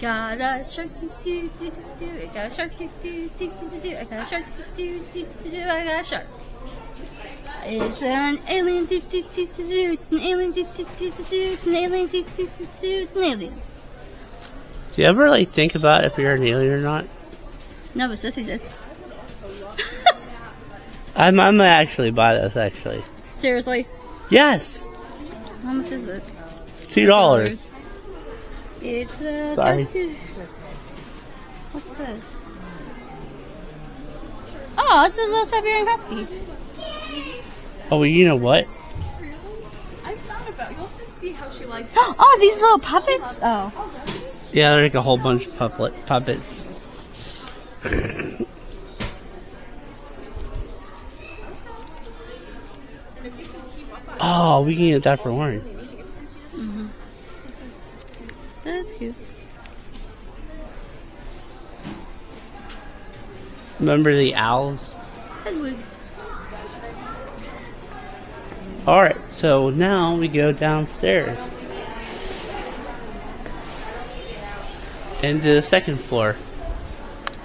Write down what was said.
got a shark do do do do. I got a shark do do do do do. I got a shark do do do do. I got a shark. It's an alien do do do do do. It's an alien do do do do do. It's an alien do do do do. It's an alien. Do you ever think about if you're an alien or not? No, but Sissy did. I might actually buy this actually. Seriously? Yes. How much is it? $2. It's a Sorry. What's this? Oh, it's a little Siberian Husky. Oh, well, you know what? I thought about it. You'll have to see how she likes it. Oh, these little puppets? Oh. Yeah, they're like a whole bunch of puppets. Oh, we can get that for Lauren. Mm-hmm. That's cute. Remember the owls? Hedwig. Alright, so now we go downstairs. Into the second floor.